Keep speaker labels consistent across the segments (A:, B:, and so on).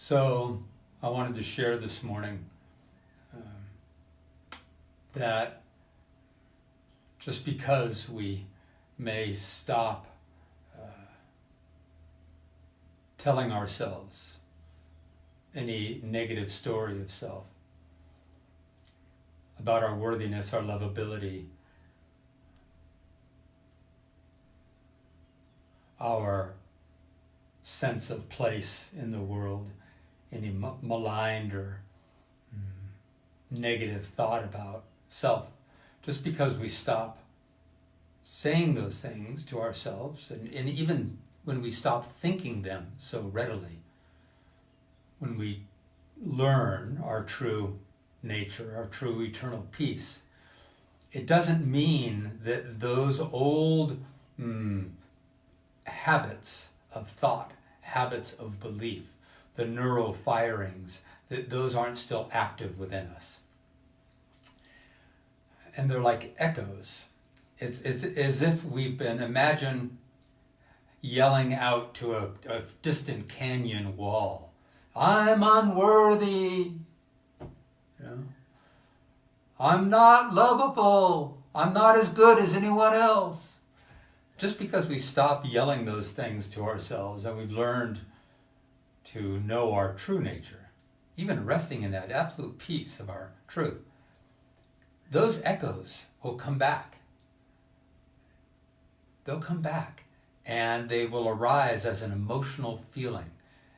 A: So I wanted to share this morning that just because we may stop telling ourselves any negative story of self about our worthiness, our lovability, our sense of place in the world, any maligned or negative thought about self, just because we stop saying those things to ourselves, and even when we stop thinking them so readily, when we learn our true nature, our true eternal peace, it doesn't mean that those old habits of thought, habits of belief, the neural firings, that those aren't still active within us. And they're like echoes. It's as if we've been, imagine yelling out to a distant canyon wall, "I'm unworthy, I'm not lovable, I'm not as good as anyone else." Just because we stop yelling those things to ourselves and we've learned to know our true nature, even resting in that absolute peace of our truth, those echoes will come back. They'll come back, and they will arise as an emotional feeling,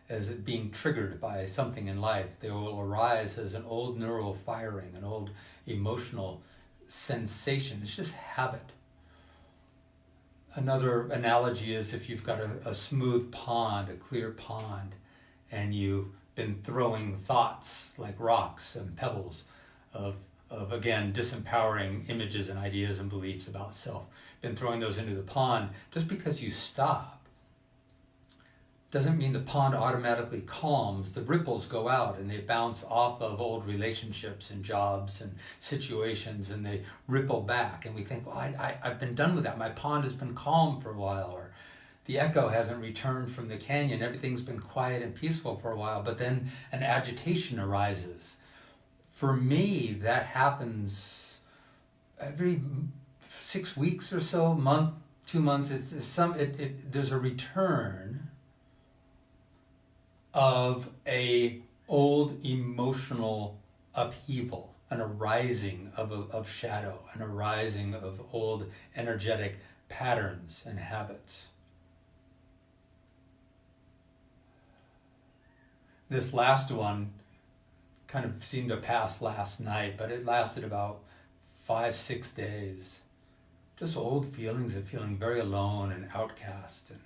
A: as it being triggered by something in life. They will arise as an old neural firing, an old emotional sensation. It's just habit. Another analogy is if you've got a smooth pond, a clear pond, and you've been throwing thoughts like rocks and pebbles of again, disempowering images and ideas and beliefs about self, been throwing those into the pond. Just because you stop doesn't mean the pond automatically calms. The ripples go out and they bounce off of old relationships and jobs and situations, and they ripple back, and we think, well, I've been done with that. My pond has been calm for a while, or the echo hasn't returned from the canyon. Everything's been quiet and peaceful for a while, but then an agitation arises. For me, that happens every 6 weeks or so, month, 2 months. There's a return of a old emotional upheaval, an arising of shadow, an arising of old energetic patterns and habits. This last one kind of seemed to pass last night, but it lasted about 5-6 days. Just old feelings of feeling very alone and outcast and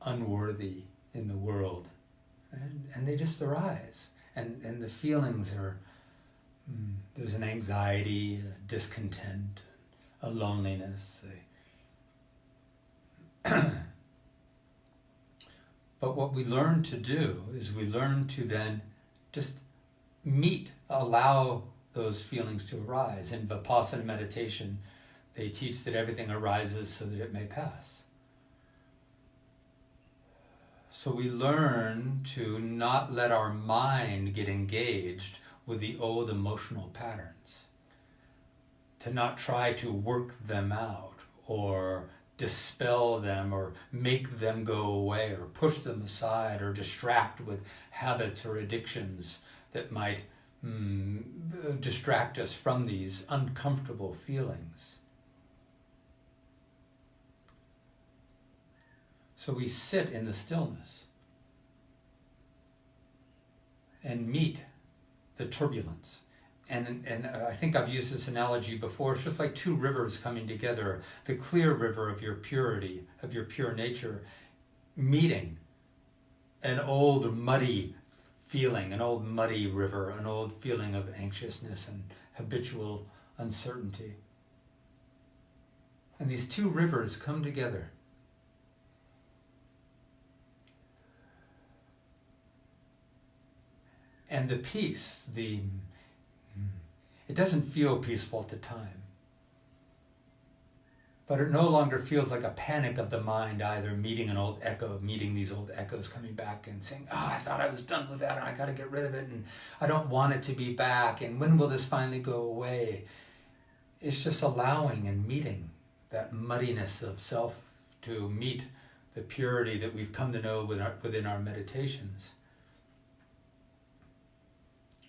A: unworthy in the world. And they just arise. And the feelings are, there's an anxiety, a discontent, a loneliness. But what we learn to do is we learn to then just allow those feelings to arise. In Vipassana meditation, they teach that everything arises so that it may pass. So we learn to not let our mind get engaged with the old emotional patterns, to not try to work them out or dispel them or make them go away or push them aside or distract with habits or addictions that might distract us from these uncomfortable feelings. So we sit in the stillness and meet the turbulence. And I think I've used this analogy before. It's just like two rivers coming together. The clear river of your purity, of your pure nature, meeting an old muddy feeling, an old muddy river, an old feeling of anxiousness and habitual uncertainty. And these two rivers come together. And the peace, it doesn't feel peaceful at the time. But it no longer feels like a panic of the mind either, meeting these old echoes coming back and saying, I thought I was done with that and I got to get rid of it and I don't want it to be back and when will this finally go away? It's just allowing and meeting that muddiness of self to meet the purity that we've come to know within our meditations.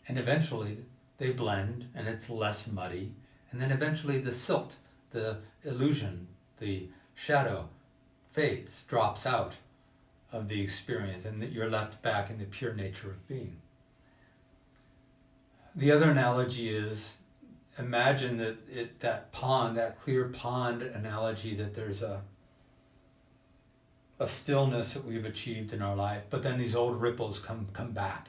A: And eventually they blend and it's less muddy. And then eventually the silt, the illusion, the shadow fades, drops out of the experience, and that you're left back in the pure nature of being. The other analogy is, imagine that pond, that clear pond analogy, that there's a stillness that we've achieved in our life, but then these old ripples come back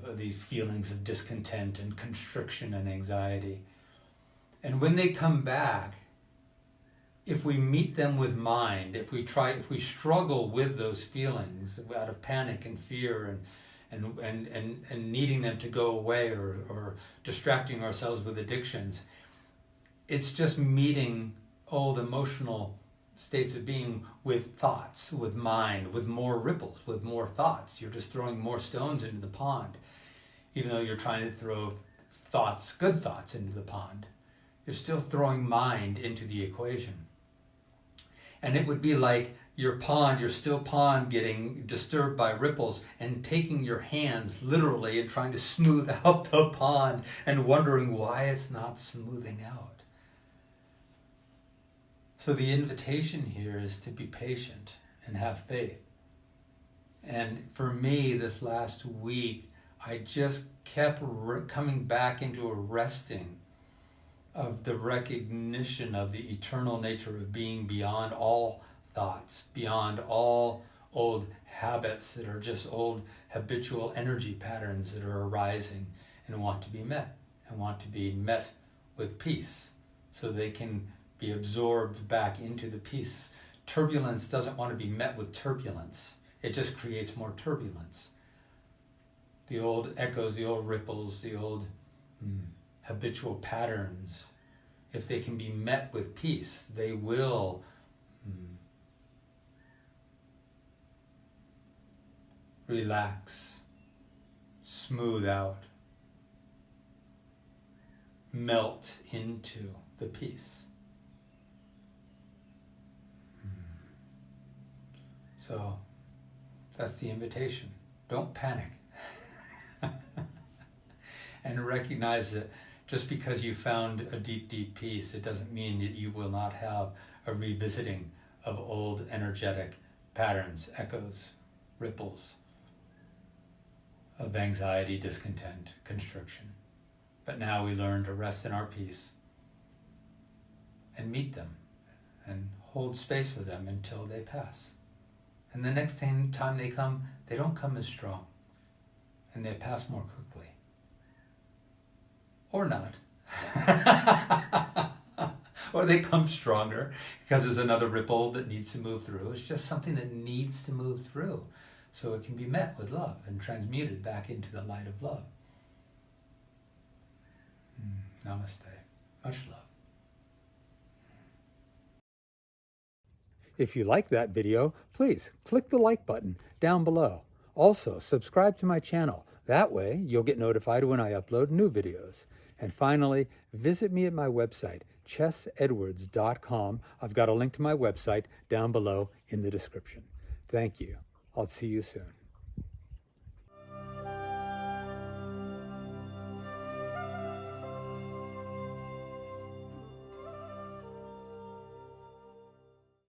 A: of these feelings of discontent and constriction and anxiety. And when they come back, if we meet them with mind, if we struggle with those feelings out of panic and fear and needing them to go away or distracting ourselves with addictions, it's just meeting old emotional states of being with thoughts, with mind, with more ripples, with more thoughts. You're just throwing more stones into the pond, even though you're trying to throw thoughts, good thoughts, into the pond. You're still throwing mind into the equation. And it would be like your still pond getting disturbed by ripples and taking your hands literally and trying to smooth out the pond and wondering why it's not smoothing out. So the invitation here is to be patient and have faith. And for me, this last week, I just kept coming back into a resting of the recognition of the eternal nature of being beyond all thoughts, beyond all old habits that are just old habitual energy patterns that are arising and want to be met with peace so they can be absorbed back into the peace. Turbulence doesn't want to be met with turbulence. It just creates more turbulence. The old echoes, the old ripples, the old habitual patterns, if they can be met with peace, they will relax, smooth out, melt into the peace. So that's the invitation. Don't panic. And recognize that just because you found a deep, deep peace, it doesn't mean that you will not have a revisiting of old energetic patterns, echoes, ripples of anxiety, discontent, constriction. But now we learn to rest in our peace and meet them and hold space for them until they pass. And the next time they come, they don't come as strong and they pass more quickly. Or not. Or they come stronger because there's another ripple that needs to move through. It's just something that needs to move through so it can be met with love and transmuted back into the light of love. Namaste. Much love. If you like that video, please click the like button down below. Also, subscribe to my channel. That way, you'll get notified when I upload new videos. And finally, visit me at my website, chessedwards.com. I've got a link to my website down below in the description. Thank you. I'll see you soon.